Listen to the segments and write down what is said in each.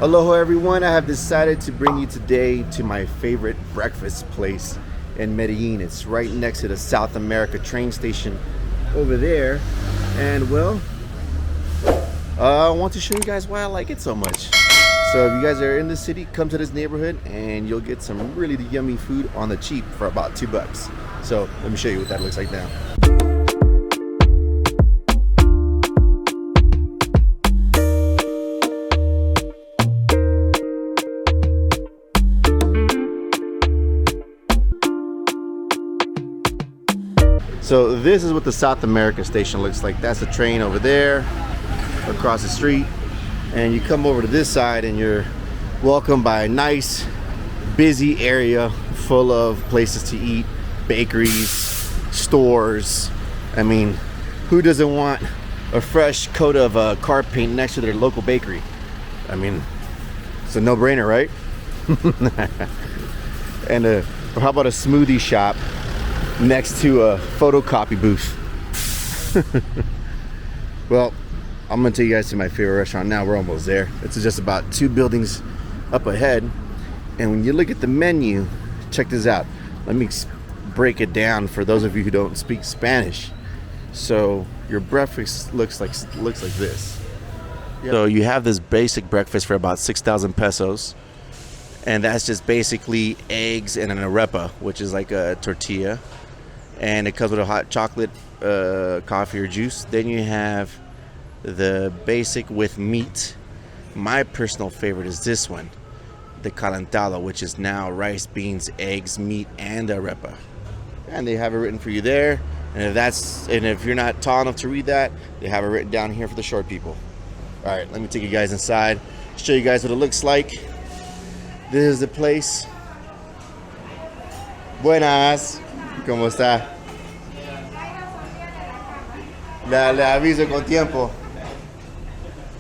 Aloha everyone, I have decided to bring you today to my favorite breakfast place in Medellin. It's right next to the South America train station over there. And well, I want to show you guys why I like it so much. So if you guys are in the city, come to this neighborhood and you'll get some really yummy food on the cheap for about $2. So let me show you what that looks like now. So this is what the South America station looks like. That's the train over there, across the street. And you come over to this side and you're welcomed by a nice, busy area full of places to eat, bakeries, stores. I mean, who doesn't want a fresh coat of car paint next to their local bakery? I mean, it's a no-brainer, right? And or how about a smoothie shop next to a photocopy booth? Well, I'm gonna take you guys to my favorite restaurant now. We're almost there. It's just about 2 buildings up ahead. And when you look at the menu, check this out. Let me break it down for those of you who don't speak Spanish. So your breakfast looks like this. So you have this basic breakfast for about 6,000 pesos. And that's just basically eggs and an arepa, which is like a tortilla. And it comes with a hot chocolate, coffee or juice. Then you have the basic with meat. My personal favorite is this one, the calentado, which is now rice, beans, eggs, meat, and arepa. And they have it written for you there. And if you're not tall enough to read that, they have it written down here for the short people. All right, let me take you guys inside, show you guys what it looks like. This is the place. Buenas. ¿Cómo está? Le aviso con tiempo.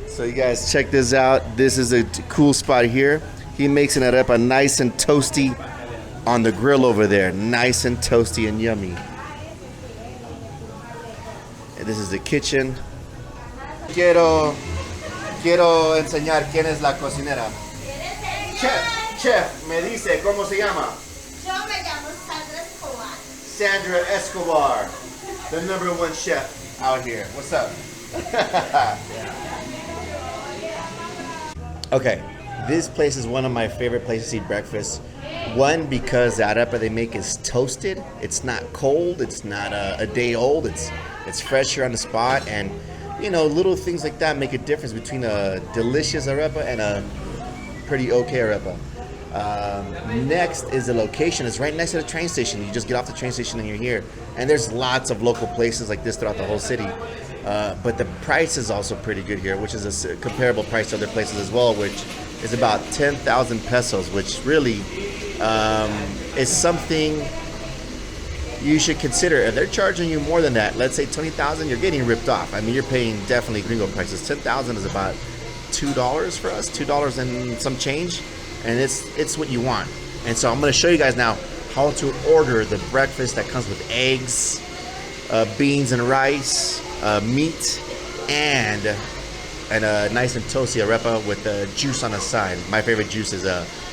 So you guys check this out. This is a cool spot here. He makes an arepa nice and toasty on the grill over there. Nice and toasty and yummy. And this is the kitchen. Quiero enseñar quién es la cocinera. Chef, me dice, ¿cómo se llama? Yo me llamo Sandra Escobar. Sandra Escobar, the #1 chef out here. What's up? Okay, this place is one of my favorite places to eat breakfast. One, because the arepa they make is toasted. It's not cold. It's not a day old. It's fresh here on the spot, and you know, little things like that make a difference between a delicious arepa and a pretty okay arepa. Next is the location. It's right next to the train station. You just get off the train station and you're here. And there's lots of local places like this throughout the whole city. But the price is also pretty good here, which is a comparable price to other places as well, which is about 10,000 pesos, which really is something you should consider. If they're charging you more than that, let's say 20,000, you're getting ripped off. I mean, you're paying definitely gringo prices. 10,000 is about $2 for us, $2 and some change, and it's what you want. And so I'm going to show you guys now how to order the breakfast that comes with eggs, beans and rice, meat, and a nice and toasty arepa with juice on the side. My favorite juice is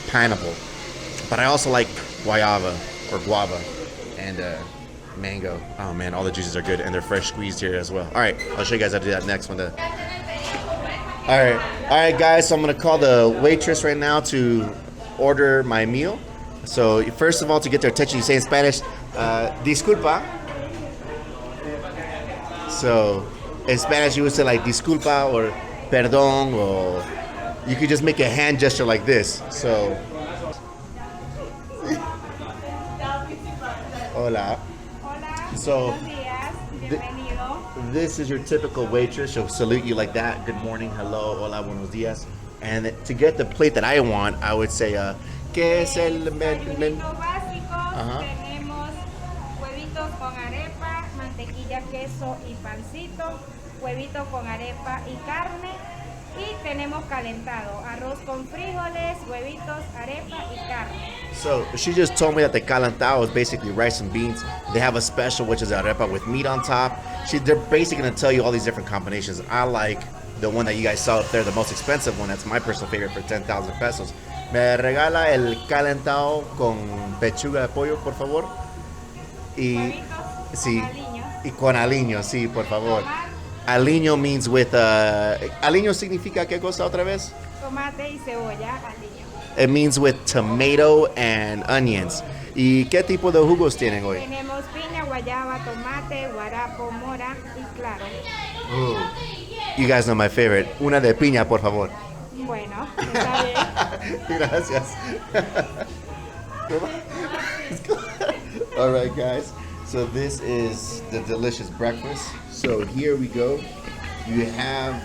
pineapple, but I also like guayaba or guava and mango. Oh man, all the juices are good, and they're fresh squeezed here as well. All right, I'll show you guys how to do that next one. All right, guys. So I'm gonna call the waitress right now to order my meal. So first of all, to get their attention, you say in Spanish, "Disculpa." So in Spanish, you would say like "disculpa" or "perdón," or you could just make a hand gesture like this. So, hola. So. This is your typical waitress. She'll salute you like that. Good morning, hello, hola, buenos días. And to get the plate that I want, I would say, ¿qué es el menú? Tenemos huevitos con arepa, mantequilla, queso y pancito, huevito con arepa y carne. Y tenemos calentado, arroz con frijoles, huevitos, arepa y carne. So she just told me that the calentado is basically rice and beans. They have a special, which is arepa with meat on top. They're basically going to tell you all these different combinations. I like the one that you guys saw up there, the most expensive one. That's my personal favorite for 10,000 pesos. Me regala el calentado con pechuga de pollo, por favor. Y Huevitos sí, con aliño. y con aliño, sí, por favor. Tomate, Aliño means with aliño significa qué cosa otra vez? tomate y cebolla, aliño. It means with tomato and onions. ¿Y qué tipo de jugos tienen hoy? Tenemos piña, guayaba, tomate, guarapo, mora y claro. Ooh. You guys know my favorite. Una de piña, por favor. Bueno, está bien. Gracias. All right, guys. So this is the delicious breakfast. So here we go. You have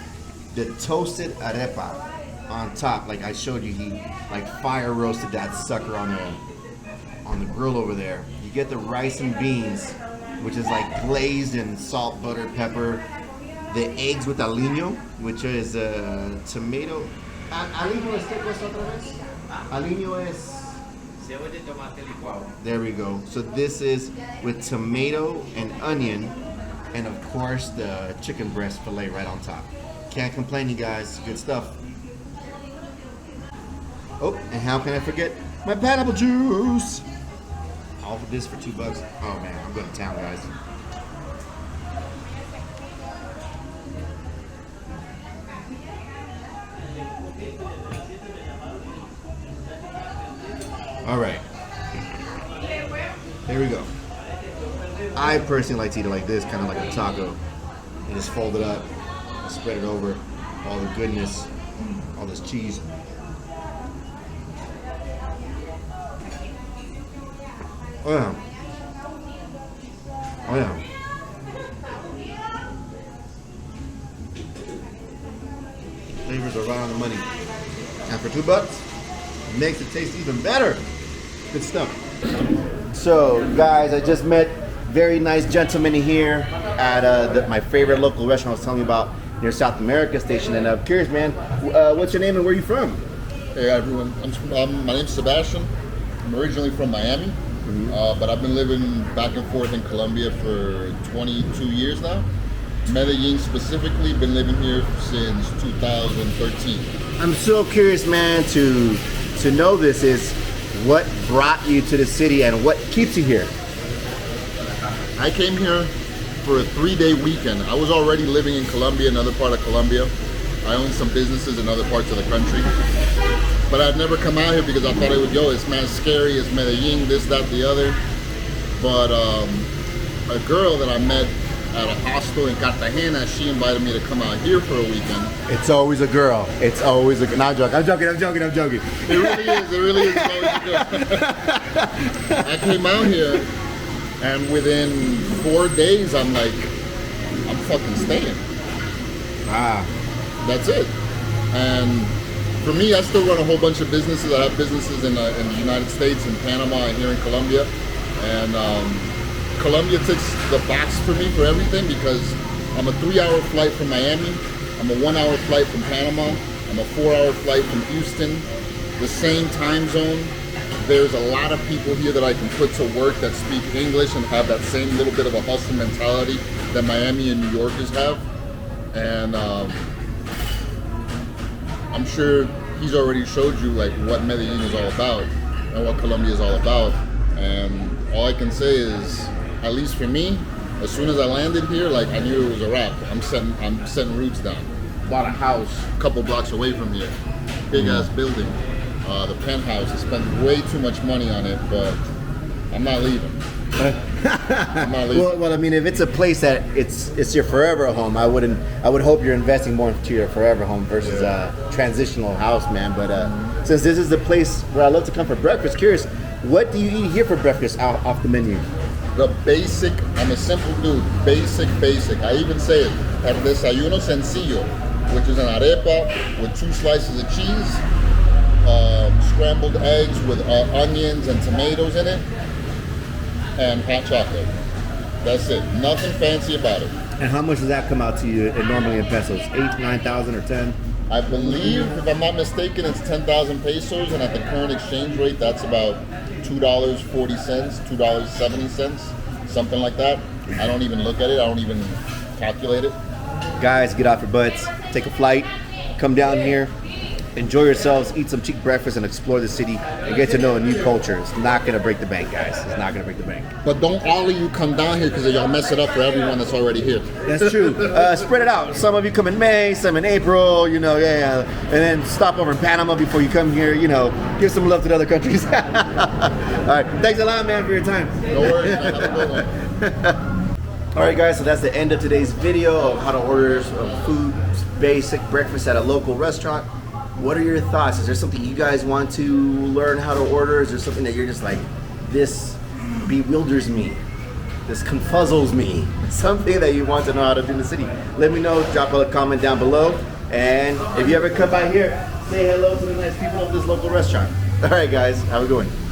the toasted arepa on top, like I showed you. He like fire roasted that sucker on the grill over there. You get the rice and beans, which is like glazed in salt, butter, pepper. The eggs with aliño, which is tomato. ¿Aliño es qué cosa otra vez? Aliño es. Cebolla y tomate licuado. There we go. So this is with tomato and onion, and of course the chicken breast fillet right on top. Can't complain, you guys. Good stuff. Oh, and how can I forget my pineapple juice? All of this for $2. Oh man, I'm going to town, guys. All right. Here we go. I personally like to eat it like this, kind of like a taco. And just fold it up, spread it over, all the goodness, all this cheese. Oh yeah. Oh yeah. Flavors are right on the money. And for $2, it makes it taste even better. Good stuff. So, guys, I just met very nice gentlemen here at my favorite local restaurant I was telling you about near South America Station. And I'm curious, man, what's your name and where are you from? Hey everyone, my name's Sebastian. I'm originally from Miami, but I've been living back and forth in Colombia for 22 years now. Medellin specifically, been living here since 2013. I'm so curious, man, to know this is what brought you to the city and what keeps you here. I came here for a 3-day weekend. I was already living in Colombia, another part of Colombia. I own some businesses in other parts of the country. But I'd never come out here because I thought it would go, it's man scary, it's Medellin, this, that, the other. But a girl that I met at a hostel in Cartagena, she invited me to come out here for a weekend. It's always a girl. It's always a girl. No, I'm joking. It really is. It's always a girl. I came out here, and within 4 days, I'm like, I'm fucking staying. Ah. That's it. And for me, I still run a whole bunch of businesses. I have businesses in the United States, in Panama, and here in Colombia. And Colombia ticks the box for me for everything because I'm a 3-hour flight from Miami. I'm a 1-hour flight from Panama. I'm a 4-hour flight from Houston. The same time zone. There's a lot of people here that I can put to work that speak English and have that same little bit of a hustle mentality that Miami and New Yorkers have. And I'm sure he's already showed you like what Medellin is all about and what Colombia is all about. And all I can say is, at least for me, as soon as I landed here, like I knew it was a wrap. I'm setting roots down. Bought a house a couple blocks away from here, big ass building, the penthouse. I spent way too much money on it, but I'm not leaving. I'm not leaving. Well, I mean, if it's a place that it's your forever home, I would hope you're investing more into your forever home versus a transitional house, man. But since this is the place where I love to come for breakfast, curious, what do you eat here for breakfast off the menu? The basic, I'm a simple dude, basic. I even say it, el desayuno sencillo, which is an arepa with 2 slices of cheese, scrambled eggs with onions and tomatoes in it, and hot chocolate. That's it, nothing fancy about it. And how much does that come out to you normally in pesos? 8, 9,000 or 10? I believe, if I'm not mistaken, it's 10,000 pesos, and at the current exchange rate, that's about $2.40, $2.70, something like that. I don't even look at it. I don't even calculate it. Guys, get off your butts. take a flight, come down here, enjoy yourselves, eat some cheap breakfast, and explore the city and get to know a new culture. It's not gonna break the bank, guys. It's not gonna break the bank. But don't all of you come down here because y'all mess it up for everyone that's already here. That's true. Spread it out. Some of you come in May, some in April, you know, yeah. And then stop over in Panama before you come here, you know, give some love to the other countries. All right. Thanks a lot, man, for your time. No worries, man. Have a good one. All right, guys, so that's the end of today's video of how to order food, basic breakfast at a local restaurant. What are your thoughts? Is there something you guys want to learn how to order? Is there something that you're just like, this bewilders me, this confuzzles me? Something that you want to know how to do in the city? Let me know, drop a comment down below. And if you ever come by here, say hello to the nice people of this local restaurant. All right, guys, have a good one.